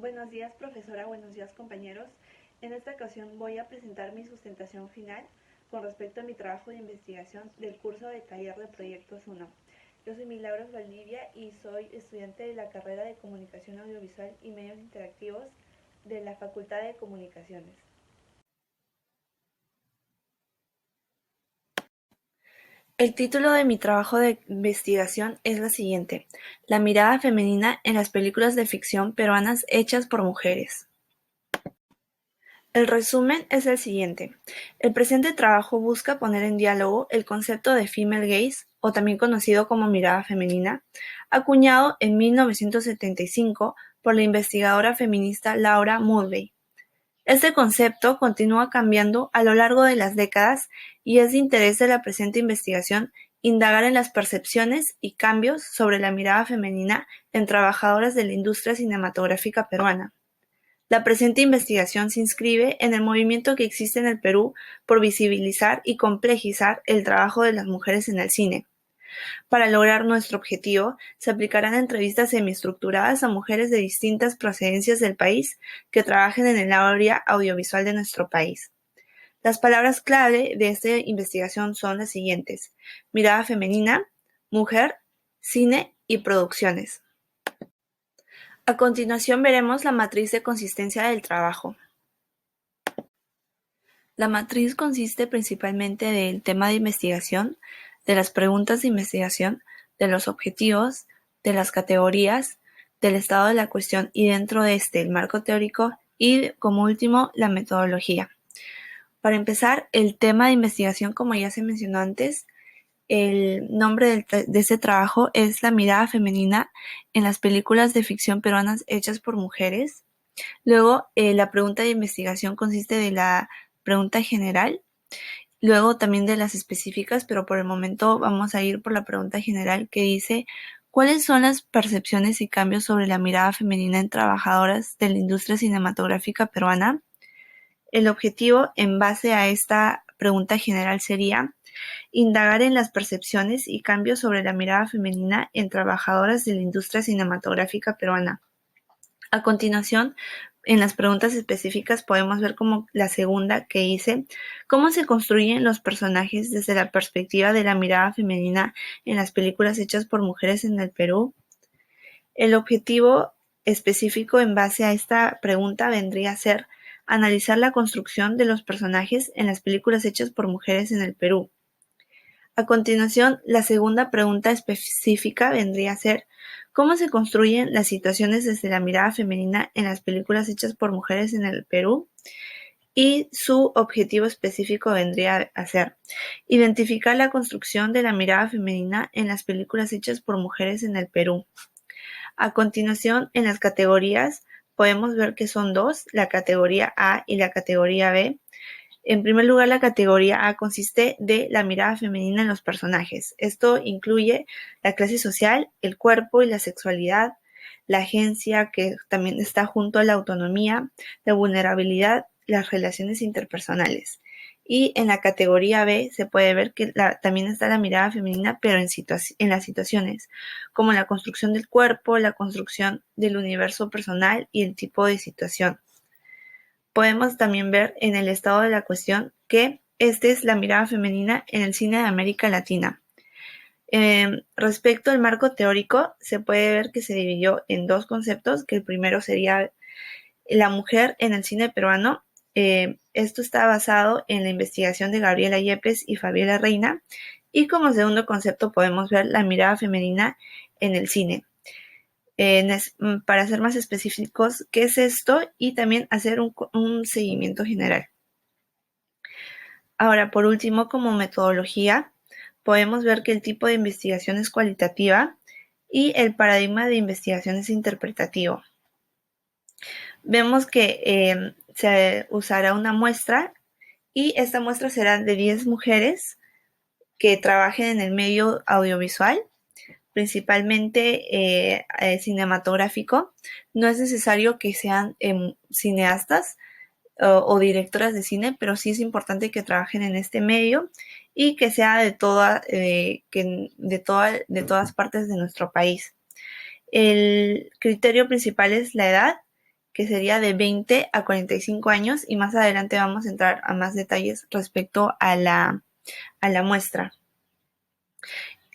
Buenos días, profesora. Buenos días, compañeros. En esta ocasión voy a presentar mi sustentación final con respecto a mi trabajo de investigación del curso de Taller de Proyectos 1. Yo soy Milagros Valdivia y soy estudiante de la carrera de Comunicación Audiovisual y Medios Interactivos de la Facultad de Comunicaciones. El título de mi trabajo de investigación es la siguiente: La mirada femenina en las películas de ficción peruanas hechas por mujeres. El resumen es el siguiente: el presente trabajo busca poner en diálogo el concepto de female gaze, o también conocido como mirada femenina, acuñado en 1975 por la investigadora feminista Laura Mulvey. Este concepto continúa cambiando a lo largo de las décadas y es de interés de la presente investigación indagar en las percepciones y cambios sobre la mirada femenina en trabajadoras de la industria cinematográfica peruana. La presente investigación se inscribe en el movimiento que existe en el Perú por visibilizar y complejizar el trabajo de las mujeres en el cine. Para lograr nuestro objetivo, se aplicarán entrevistas semiestructuradas a mujeres de distintas procedencias del país que trabajen en el área audiovisual de nuestro país. Las palabras clave de esta investigación son las siguientes: mirada femenina, mujer, cine y producciones. A continuación veremos la matriz de consistencia del trabajo. La matriz consiste principalmente del tema de investigación, de las preguntas de investigación, de los objetivos, de las categorías, del estado de la cuestión y dentro de este el marco teórico y, como último, la metodología. Para empezar, el tema de investigación, como ya se mencionó antes, el nombre de este trabajo es La mirada femenina en las películas de ficción peruanas hechas por mujeres. Luego, la pregunta de investigación consiste de la pregunta general, luego también de las específicas, pero por el momento vamos a ir por la pregunta general, que dice: ¿cuáles son las percepciones y cambios sobre la mirada femenina en trabajadoras de la industria cinematográfica peruana? El objetivo en base a esta pregunta general sería indagar en las percepciones y cambios sobre la mirada femenina en trabajadoras de la industria cinematográfica peruana. A continuación, en las preguntas específicas podemos ver como la segunda, que dice: ¿cómo se construyen los personajes desde la perspectiva de la mirada femenina en las películas hechas por mujeres en el Perú? El objetivo específico en base a esta pregunta vendría a ser analizar la construcción de los personajes en las películas hechas por mujeres en el Perú. A continuación, la segunda pregunta específica vendría a ser: ¿cómo se construyen las situaciones desde la mirada femenina en las películas hechas por mujeres en el Perú? Y su objetivo específico vendría a ser identificar la construcción de la mirada femenina en las películas hechas por mujeres en el Perú. A continuación, en las categorías podemos ver que son dos: la categoría A y la categoría B. En primer lugar, la categoría A consiste de la mirada femenina en los personajes. Esto incluye la clase social, el cuerpo y la sexualidad, la agencia, que también está junto a la autonomía, la vulnerabilidad, las relaciones interpersonales. Y en la categoría B se puede ver que también está la mirada femenina, pero en las situaciones, como la construcción del cuerpo, la construcción del universo personal y el tipo de situación. Podemos también ver en el estado de la cuestión que esta es la mirada femenina en el cine de América Latina. Respecto al marco teórico, se puede ver que se dividió en dos conceptos, que el primero sería la mujer en el cine peruano. Esto está basado en la investigación de Gabriela Yepes y Fabiola Reina, y como segundo concepto podemos ver la mirada femenina en el cine. Para ser más específicos, ¿qué es esto? Y también hacer un seguimiento general. Ahora, por último, como metodología, podemos ver que el tipo de investigación es cualitativa y el paradigma de investigación es interpretativo. Vemos que se usará una muestra y esta muestra será de 10 mujeres que trabajen en el medio audiovisual, principalmente cinematográfico. No es necesario que sean cineastas o directoras de cine, pero sí es importante que trabajen en este medio y que sea de todas partes de nuestro país. El criterio principal es la edad que sería de 20 a 45 años, y más adelante vamos a entrar a más detalles respecto a la muestra.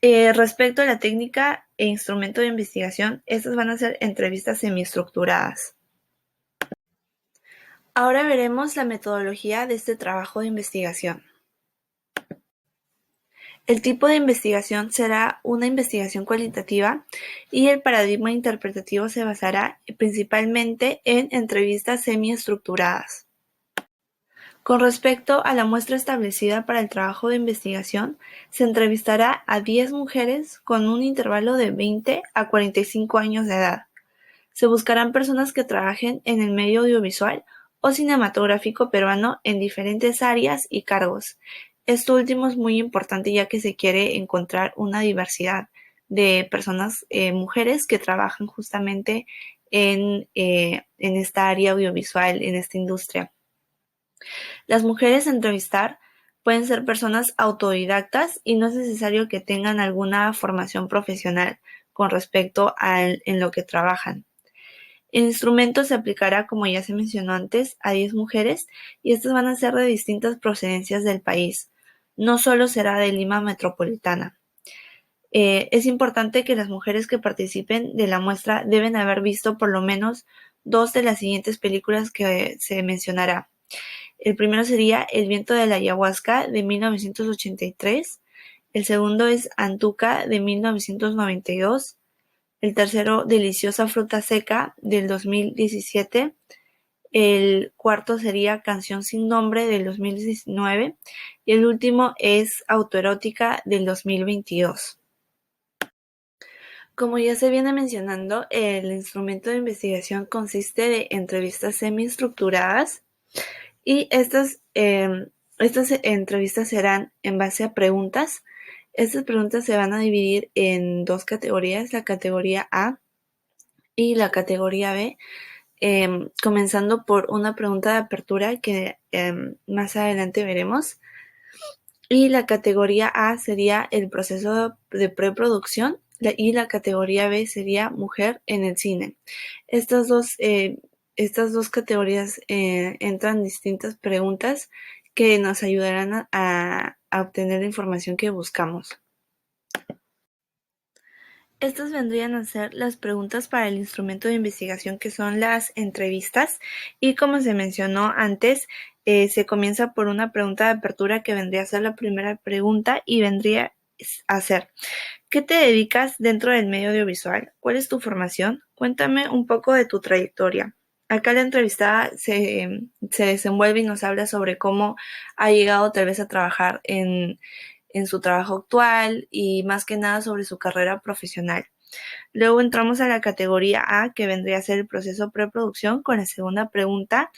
Respecto a la técnica e instrumento de investigación, estas van a ser entrevistas semiestructuradas. Ahora veremos la metodología de este trabajo de investigación. El tipo de investigación será una investigación cualitativa y el paradigma interpretativo se basará principalmente en entrevistas semiestructuradas. Con respecto a la muestra establecida para el trabajo de investigación, se entrevistará a 10 mujeres con un intervalo de 20 a 45 años de edad. Se buscarán personas que trabajen en el medio audiovisual o cinematográfico peruano en diferentes áreas y cargos. Esto último es muy importante, ya que se quiere encontrar una diversidad de personas, mujeres que trabajan justamente en esta área audiovisual, en esta industria. Las mujeres a entrevistar pueden ser personas autodidactas y no es necesario que tengan alguna formación profesional con respecto en lo que trabajan. El instrumento se aplicará, como ya se mencionó antes, a 10 mujeres, y estas van a ser de distintas procedencias del país. No solo será de Lima metropolitana. Es importante que las mujeres que participen de la muestra deben haber visto por lo menos 2 de las siguientes películas que se mencionará. El primero sería El viento de la ayahuasca, de 1983. El segundo es Antuca, de 1992. El tercero, Deliciosa fruta seca, del 2017. El cuarto sería Canción sin nombre, del 2019. Y el último es Autoerótica, del 2022. Como ya se viene mencionando, el instrumento de investigación consiste de entrevistas semiestructuradas, y estas entrevistas serán en base a preguntas. Estas preguntas se van a dividir en 2 categorías, la categoría A y la categoría B, comenzando por una pregunta de apertura que más adelante veremos. Y la categoría A sería el proceso de preproducción, y la categoría B sería mujer en el cine. Estas dos categorías entran distintas preguntas que nos ayudarán a obtener la información que buscamos. Estas vendrían a ser las preguntas para el instrumento de investigación, que son las entrevistas, y como se mencionó antes, se comienza por una pregunta de apertura que vendría a ser la primera pregunta y vendría a ser: ¿qué te dedicas dentro del medio audiovisual? ¿Cuál es tu formación? Cuéntame un poco de tu trayectoria. Acá la entrevistada se desenvuelve y nos habla sobre cómo ha llegado tal vez a trabajar en su trabajo actual y más que nada sobre su carrera profesional. Luego entramos a la categoría A, que vendría a ser el proceso preproducción, con la segunda pregunta,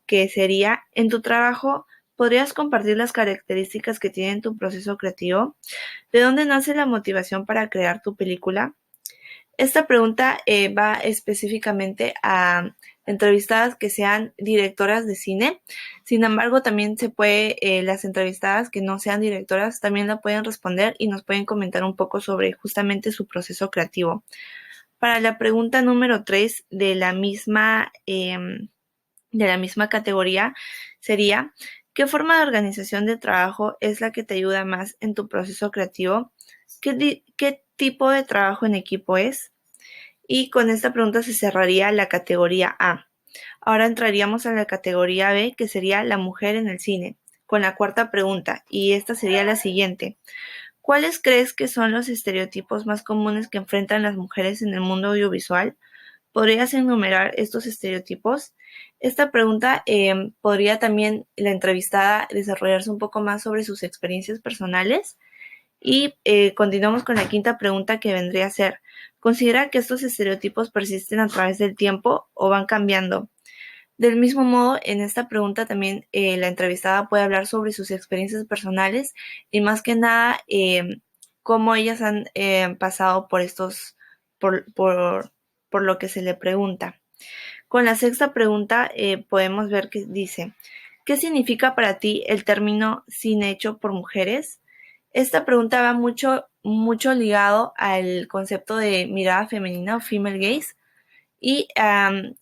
que sería: ¿en tu trabajo podrías compartir las características que tiene tu proceso creativo? ¿De dónde nace la motivación para crear tu película? Esta pregunta va específicamente a entrevistadas que sean directoras de cine. Sin embargo, también las entrevistadas que no sean directoras también la pueden responder y nos pueden comentar un poco sobre justamente su proceso creativo. Para la pregunta número 3 de la misma categoría sería: ¿qué forma de organización de trabajo es la que te ayuda más en tu proceso creativo? ¿Qué tipo de trabajo en equipo es? Y con esta pregunta se cerraría la categoría A. Ahora entraríamos a la categoría B, que sería la mujer en el cine, con la cuarta pregunta, y esta sería la siguiente: ¿cuáles crees que son los estereotipos más comunes que enfrentan las mujeres en el mundo audiovisual? ¿Podrías enumerar estos estereotipos? Esta pregunta podría también la entrevistada desarrollarse un poco más sobre sus experiencias personales. Y continuamos con la quinta pregunta, que vendría a ser: ¿considera que estos estereotipos persisten a través del tiempo o van cambiando? Del mismo modo, en esta pregunta también la entrevistada puede hablar sobre sus experiencias personales y más que nada cómo ellas han pasado por lo que se le pregunta. Con la sexta pregunta podemos ver que dice: ¿qué significa para ti el término cine hecho por mujeres? Esta pregunta va mucho ligado al concepto de mirada femenina o female gaze, Y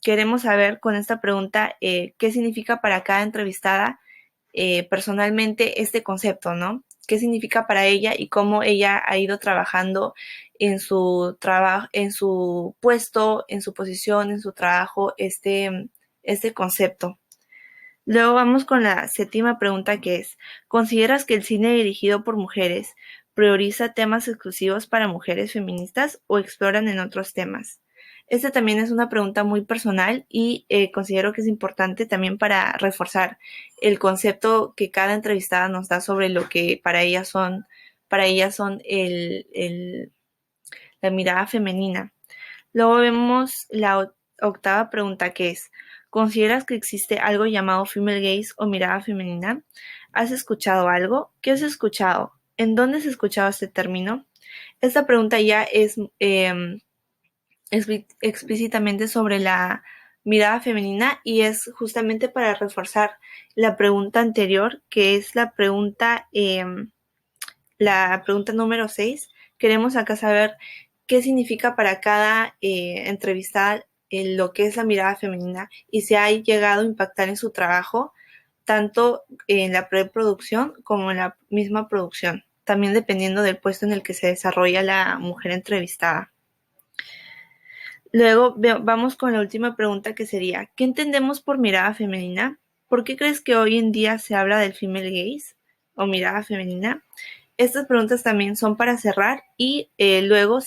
queremos saber con esta pregunta qué significa para cada entrevistada personalmente este concepto, ¿no? ¿Qué significa para ella y cómo ella ha ido trabajando en su trabajo, en su puesto, en su posición, en su trabajo, este concepto? Luego vamos con la séptima pregunta, que es, ¿consideras que el cine dirigido por mujeres prioriza temas exclusivos para mujeres feministas o exploran en otros temas? Esta también es una pregunta muy personal y considero que es importante también para reforzar el concepto que cada entrevistada nos da sobre lo que para ellas son la mirada femenina. Luego vemos la octava pregunta, que es, ¿consideras que existe algo llamado female gaze o mirada femenina? ¿Has escuchado algo? ¿Qué has escuchado? ¿En dónde has escuchado este término? Esta pregunta ya es explícitamente sobre la mirada femenina y es justamente para reforzar la pregunta anterior, que es la pregunta número 6. Queremos acá saber qué significa para cada entrevistada lo que es la mirada femenina y si ha llegado a impactar en su trabajo, tanto en la preproducción como en la misma producción, también dependiendo del puesto en el que se desarrolla la mujer entrevistada. Luego vamos con la última pregunta, que sería, ¿qué entendemos por mirada femenina? ¿Por qué crees que hoy en día se habla del female gaze o mirada femenina? Estas preguntas también son para cerrar y luego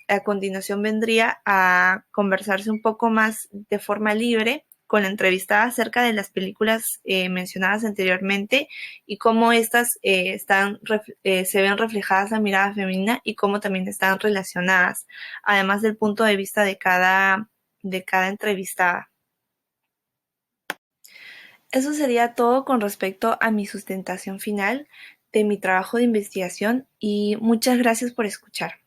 a continuación vendría a conversarse un poco más de forma libre con la entrevistada acerca de las películas mencionadas anteriormente y cómo estas se ven reflejadas en la mirada femenina y cómo también están relacionadas, además del punto de vista de cada entrevistada. Eso sería todo con respecto a mi sustentación final de mi trabajo de investigación y muchas gracias por escuchar.